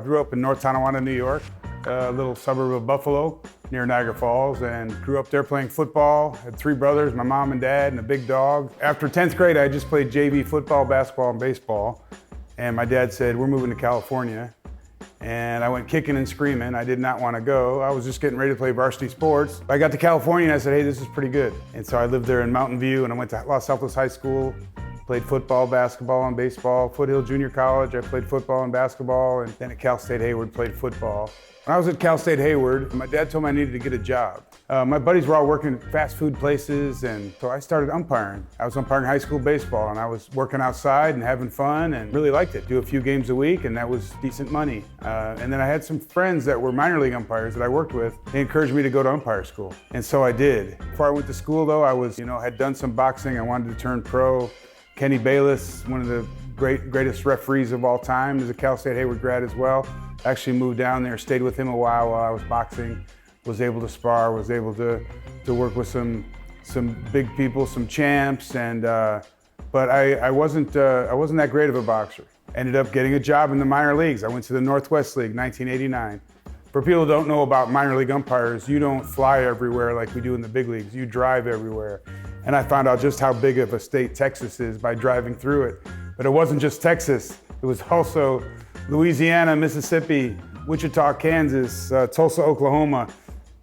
grew up in North Tonawanda, New York, a little suburb of Buffalo near Niagara Falls, and grew up there playing football. Had 3 brothers, my mom and dad, and a big dog. After 10th grade, I just played JV football, basketball, and baseball. And my dad said, we're moving to California. And I went kicking and screaming. I did not want to go. I was just getting ready to play varsity sports. I got to California and I said, hey, this is pretty good. And so I lived there in Mountain View, and I went to Los Altos High School, played football, basketball, and baseball. Foothill Junior College, I played football and basketball, and then at Cal State Hayward, played football. When I was at Cal State Hayward, my dad told me I needed to get a job. My buddies were all working at fast food places, and so I started umpiring. I was umpiring high school baseball, and I was working outside and having fun and really liked it. Do a few games a week, and that was decent money. And then I had some friends that were minor league umpires that I worked with. They encouraged me to go to umpire school, and so I did. Before I went to school, though, I was, had done some boxing. I wanted to turn pro. Kenny Bayless, one of the greatest referees of all time, is a Cal State Hayward grad as well. Actually moved down there, stayed with him a while I was boxing, was able to spar, was able to work with some big people, some champs, and but I wasn't that great of a boxer. Ended up getting a job in the minor leagues. I went to the Northwest League, 1989. For people who don't know about minor league umpires, you don't fly everywhere like we do in the big leagues. You drive everywhere. And I found out just how big of a state Texas is by driving through it. But it wasn't just Texas. It was also Louisiana, Mississippi, Wichita, Kansas, Tulsa, Oklahoma.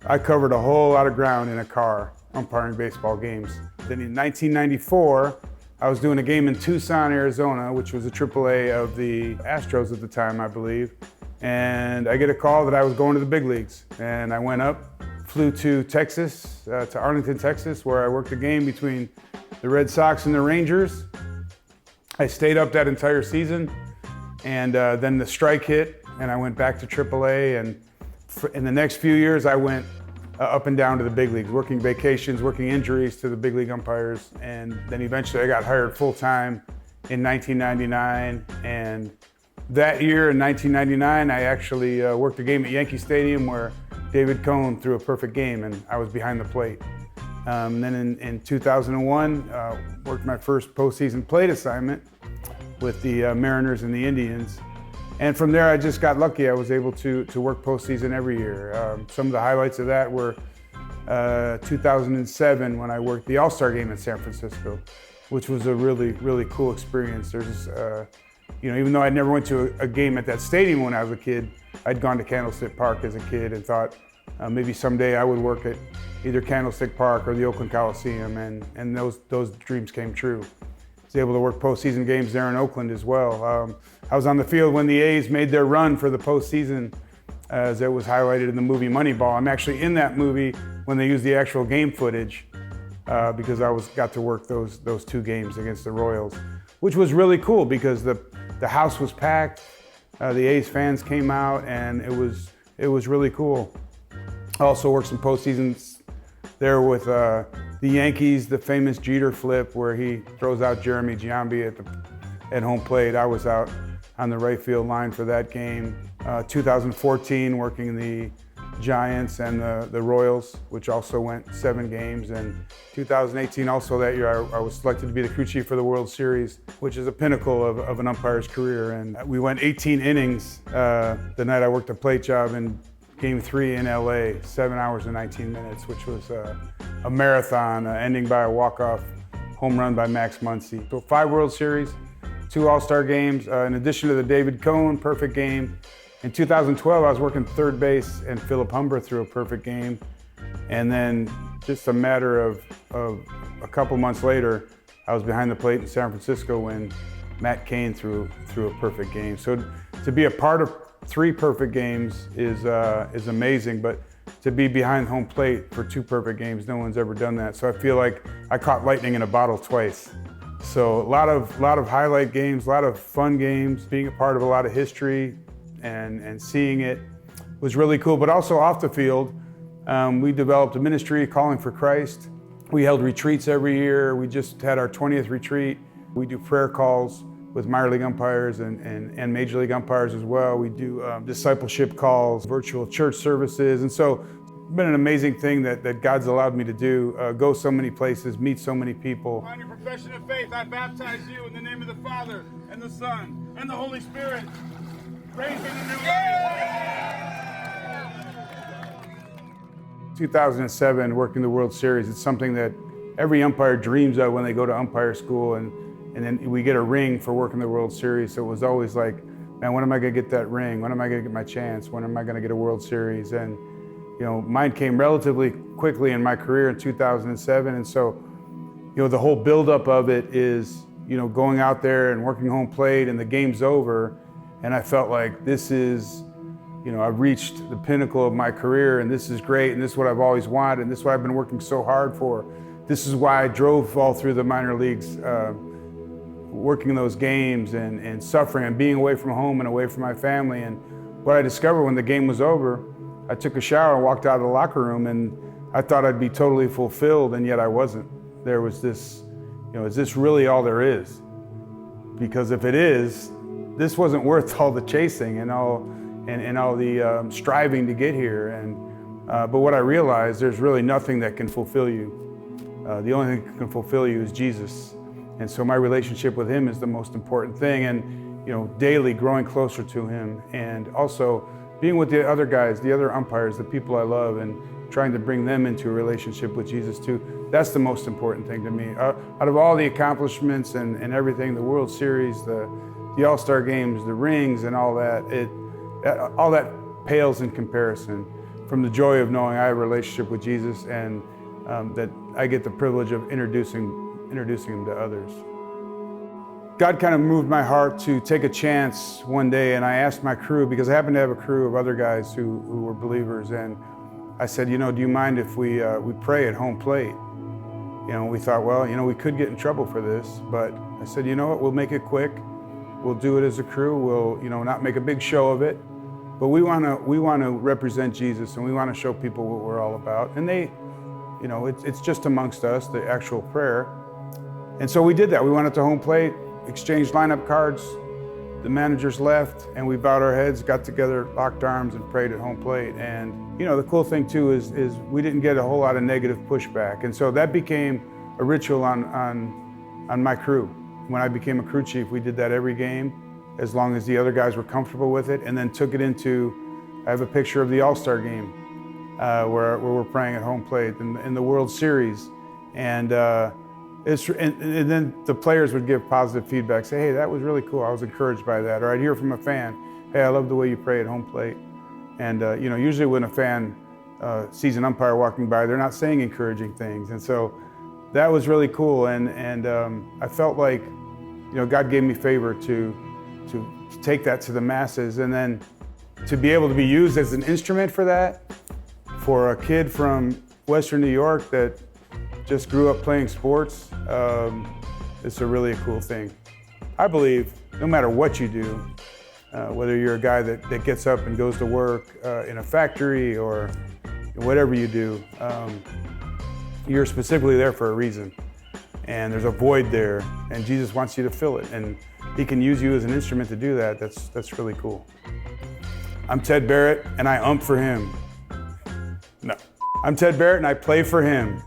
I covered a whole lot of ground in a car umpiring baseball games. Then in 1994, I was doing a game in Tucson, Arizona, which was a AAA of the Astros at the time, I believe. And I get a call that I was going to the big leagues. And I went up, flew to Texas, to Arlington, Texas, where I worked a game between the Red Sox and the Rangers. I stayed up that entire season, and then the strike hit, and I went back to AAA, and in the next few years, I went up and down to the big leagues, working vacations, working injuries to the big league umpires, and then eventually I got hired full-time in 1999, and that year in 1999, I actually worked a game at Yankee Stadium where David Cone threw a perfect game, and I was behind the plate. Then in 2001, worked my first postseason plate assignment with the Mariners and the Indians. And from there, I just got lucky. I was able to work postseason every year. Some of the highlights of that were 2007 when I worked the All-Star game in San Francisco, which was a really, really cool experience. There's even though I never went to a game at that stadium when I was a kid, I'd gone to Candlestick Park as a kid and thought maybe someday I would work at either Candlestick Park or the Oakland Coliseum, and those dreams came true. I was able to work postseason games there in Oakland as well. I was on the field when the A's made their run for the postseason, as it was highlighted in the movie Moneyball. I'm actually in that movie when they used the actual game footage because I got to work those 2 games against the Royals, which was really cool because the house was packed, the A's fans came out, and it was really cool. I also worked some postseasons there with the Yankees, the famous Jeter flip where he throws out Jeremy Giambi at home plate. I was out on the right field line for that game. 2014, working in the Giants and the Royals, which also went 7 games. And 2018, also that year, I was selected to be the crew chief for the World Series, which is a pinnacle of an umpire's career. And we went 18 innings the night I worked a plate job in Game 3 in LA, 7 hours and 19 minutes, which was a marathon, ending by a walk-off home run by Max Muncy. So 5 World Series, 2 All-Star games, in addition to the David Cone perfect game. In 2012, I was working third base, and Philip Humber threw a perfect game. And then just a matter of a couple months later, I was behind the plate in San Francisco when Matt Cain threw a perfect game. So to be a part of 3 perfect games is amazing, but to be behind home plate for 2 perfect games, no one's ever done that. So I feel like I caught lightning in a bottle twice. So a lot of highlight games, a lot of fun games, being a part of a lot of history and seeing it was really cool. But also off the field, we developed a ministry, Calling for Christ. We held retreats every year. We just had our 20th retreat. We do prayer calls with minor league umpires and major league umpires as well. We do discipleship calls, virtual church services. And so it's been an amazing thing that God's allowed me to do, go so many places, meet so many people. On your profession of faith, I baptize you in the name of the Father and the Son and the Holy Spirit. Praise in the new life. 2007, working the World Series, it's something that every umpire dreams of when they go to umpire school, and then we get a ring for working the World Series. So it was always like, man, when am I going to get that ring? When am I going to get my chance? When am I going to get a World Series? And mine came relatively quickly in my career in 2007, and so the whole buildup of it is going out there and working home plate, and the game's over, and I felt like this is, I've reached the pinnacle of my career, and this is great, and this is what I've always wanted, and this is what I've been working so hard for. This is why I drove all through the minor leagues, working those games and suffering and being away from home and away from my family. And what I discovered when the game was over, I took a shower and walked out of the locker room, and I thought I'd be totally fulfilled, and yet I wasn't. There was this, is this really all there is? Because if it is, this wasn't worth all the chasing and all the striving to get here. And but what I realized, there's really nothing that can fulfill you. The only thing that can fulfill you is Jesus. And so my relationship with Him is the most important thing, and daily growing closer to Him, and also being with the other guys, the other umpires, the people I love, and trying to bring them into a relationship with Jesus too. That's the most important thing to me. Out of all the accomplishments and everything, the World Series, the All-Star games, the rings and all that, all that pales in comparison from the joy of knowing I have a relationship with Jesus, and that I get the privilege of introducing Him to others. God kind of moved my heart to take a chance one day, and I asked my crew, because I happened to have a crew of other guys who were believers, and I said, do you mind if we pray at home plate? We thought, well, we could get in trouble for this, but I said, you know what, we'll make it quick. We'll do it as a crew. We'll, not make a big show of it, but we want to represent Jesus, and we want to show people what we're all about. And they, it's just amongst us, the actual prayer. And so we did that. We went up to home plate, exchanged lineup cards. The managers left, and we bowed our heads, got together, locked arms, and prayed at home plate. And the cool thing too is we didn't get a whole lot of negative pushback, and so that became a ritual on my crew. When I became a crew chief, we did that every game, as long as the other guys were comfortable with it, and then took it into. I have a picture of the All-Star game where we're praying at home plate in the World Series, and then the players would give positive feedback, say, hey, that was really cool, I was encouraged by that. Or I'd hear from a fan, hey, I love the way you pray at home plate. And usually when a fan sees an umpire walking by, they're not saying encouraging things. And so that was really cool. And I felt like, God gave me favor to take that to the masses, and then to be able to be used as an instrument for that, for a kid from Western New York that just grew up playing sports, it's a really cool thing. I believe no matter what you do, whether you're a guy that gets up and goes to work in a factory or whatever you do, you're specifically there for a reason. And there's a void there, and Jesus wants you to fill it, and He can use you as an instrument to do that. That's really cool. I'm Ted Barrett, and I ump for Him. No. I'm Ted Barrett, and I play for Him.